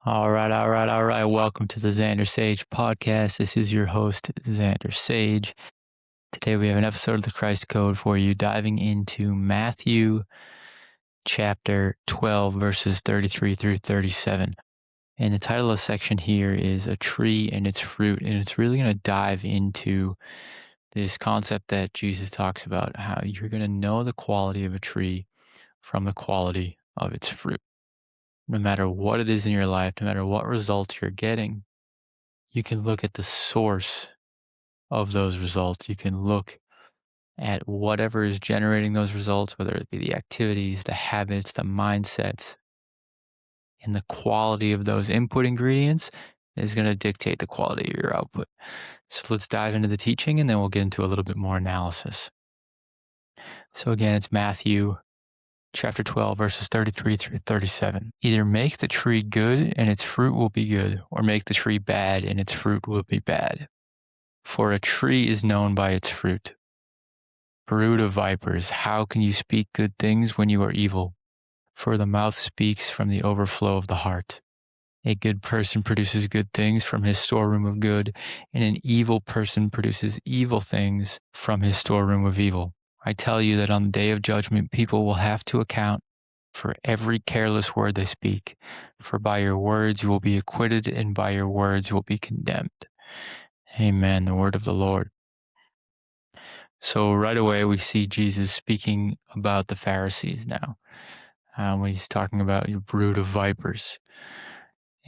All right. Welcome to the Xander Sage podcast. This is your host, Xander Sage. Today we have an episode of the Christ Code for you, diving into Matthew chapter 12, verses 33 through 37. And the title of the section here is A Tree and Its Fruit. And it's really going to dive into this concept that Jesus talks about, how you're going to know the quality of a tree from the quality of its fruit. No matter what it is in your life, no matter what results you're getting, you can look at the source of those results. You can look at whatever is generating those results, whether it be the activities, the habits, the mindsets, and the quality of those input ingredients is going to dictate the quality of your output. So let's dive into the teaching and then we'll get into a little bit more analysis. So again, it's Matthew chapter 12, verses 33 through 37. Either make the tree good and its fruit will be good, or make the tree bad and its fruit will be bad. For a tree is known by its fruit. Brood of vipers, how can you speak good things when you are evil? For the mouth speaks from the overflow of the heart. A good person produces good things from his storeroom of good, and an evil person produces evil things from his storeroom of evil. I tell you that on the day of judgment, people will have to account for every careless word they speak. For by your words you will be acquitted, and by your words you will be condemned. Amen. The word of the Lord. So right away we see Jesus speaking about the Pharisees now, when he's talking about your brood of vipers.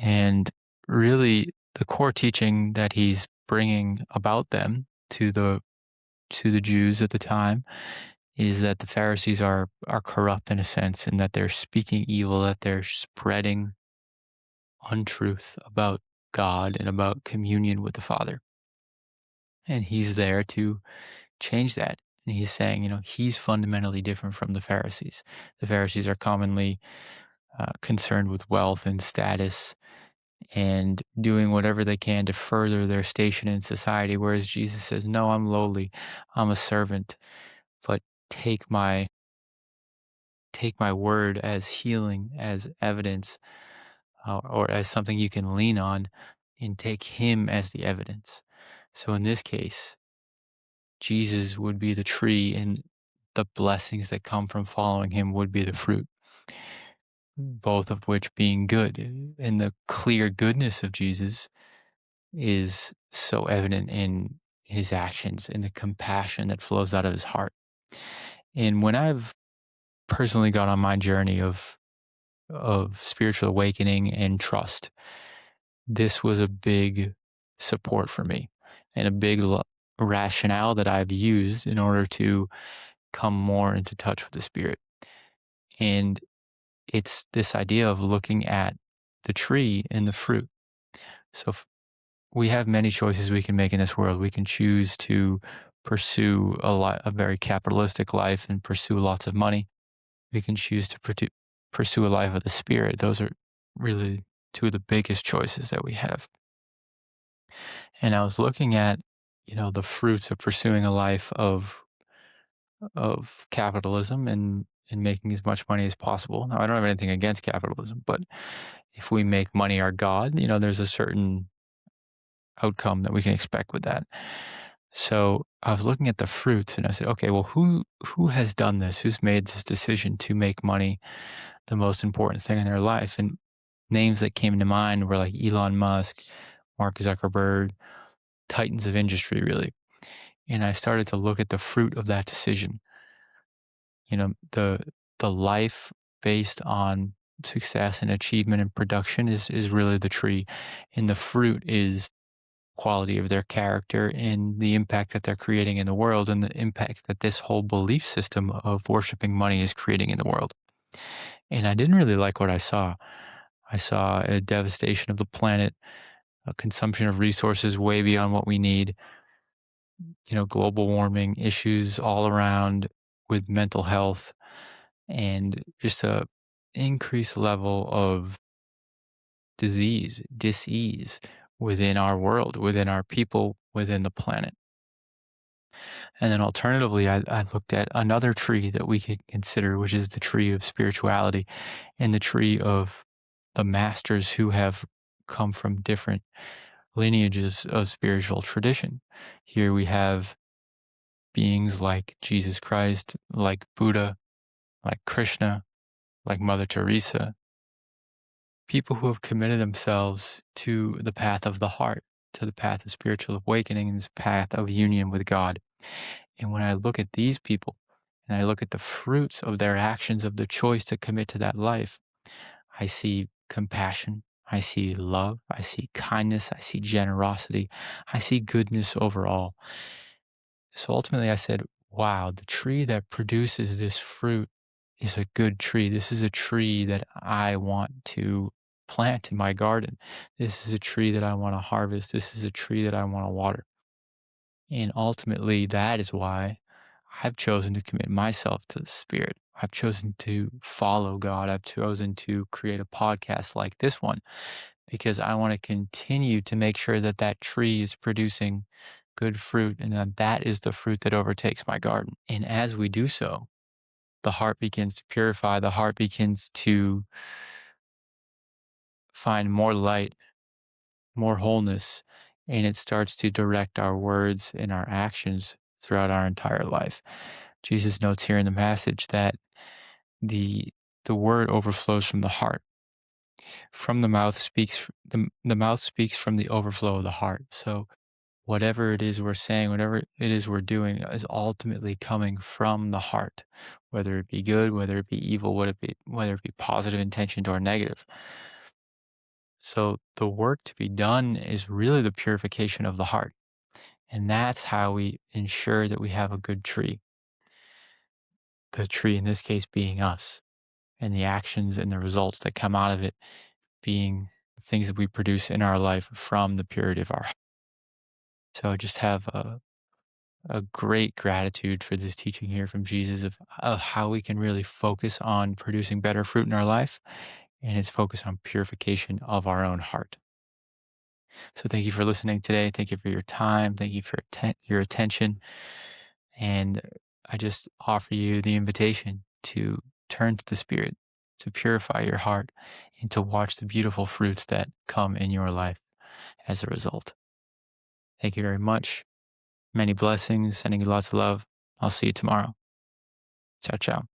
And really the core teaching that he's bringing about them to the Jews at the time is that the Pharisees are corrupt in a sense, and that they're speaking evil, that they're spreading untruth about God and about communion with the Father. And he's there to change that. And he's saying, he's fundamentally different from the Pharisees. The Pharisees are commonly concerned with wealth and status and doing whatever they can to further their station in society, whereas Jesus says, no, I'm lowly, I'm a servant, but take my word as healing, as evidence, or as something you can lean on, and take him as the evidence. So in this case, Jesus would be the tree, and the blessings that come from following him would be the fruit, both of which being good. And the clear goodness of Jesus is so evident in his actions and the compassion that flows out of his heart. And when I've personally got on my journey of spiritual awakening and trust, this was a big support for me and a big rationale that I've used in order to come more into touch with the Spirit. And it's this idea of looking at the tree and the fruit. So we have many choices we can make in this world. We can choose to pursue a very capitalistic life and pursue lots of money. We can choose to pursue a life of the Spirit. Those are really two of the biggest choices that we have. And I was looking at, the fruits of pursuing a life of capitalism and making as much money as possible. Now, I don't have anything against capitalism, but if we make money our God, there's a certain outcome that we can expect with that. So I was looking at the fruits and I said, okay, well, who has done this? Who's made this decision to make money the most important thing in their life? And names that came to mind were like Elon Musk, Mark Zuckerberg, titans of industry, really. And I started to look at the fruit of that decision. The life based on success and achievement and production is really the tree, and the fruit is quality of their character and the impact that they're creating in the world, and the impact that this whole belief system of worshiping money is creating in the world. And I didn't really like what I saw. I saw a devastation of the planet, a consumption of resources way beyond what we need, global warming issues all around with mental health, and just a increased level of dis-ease within our world, within our people, within the planet. And then alternatively, I looked at another tree that we could consider, which is the tree of spirituality and the tree of the masters who have come from different lineages of spiritual tradition. Here we have beings like Jesus Christ, like Buddha, like Krishna, like Mother Teresa, people who have committed themselves to the path of the heart, to the path of spiritual awakening, and this path of union with God. And when I look at these people and I look at the fruits of their actions, of the choice to commit to that life, I see compassion, I see love, I see kindness, I see generosity, I see goodness overall. So ultimately I said, wow, the tree that produces this fruit is a good tree. This is a tree that I want to plant in my garden. This is a tree that I want to harvest. This is a tree that I want to water. And ultimately, that is why I've chosen to commit myself to the Spirit. I've chosen to follow God. I've chosen to create a podcast like this one because I want to continue to make sure that that tree is producing good fruit and that that is the fruit that overtakes my garden. And as we do so, the heart begins to purify. The heart begins to find more light, more wholeness, and it starts to direct our words and our actions throughout our entire life. Jesus notes here in the passage that the word overflows from the heart. From the mouth speaks the mouth speaks from the overflow of the heart. So whatever it is we're saying, whatever it is we're doing is ultimately coming from the heart, whether it be good, whether it be evil, whether it be positive intentioned or negative. So the work to be done is really the purification of the heart. And that's how we ensure that we have a good tree. The tree in this case being us, and the actions and the results that come out of it being the things that we produce in our life from the purity of our heart. So I just have a great gratitude for this teaching here from Jesus of how we can really focus on producing better fruit in our life, and it's focused on purification of our own heart. So thank you for listening today. Thank you for your time. Thank you for your attention. And I just offer you the invitation to turn to the Spirit, to purify your heart, and to watch the beautiful fruits that come in your life as a result. Thank you very much. Many blessings. Sending you lots of love. I'll see you tomorrow. Ciao, ciao.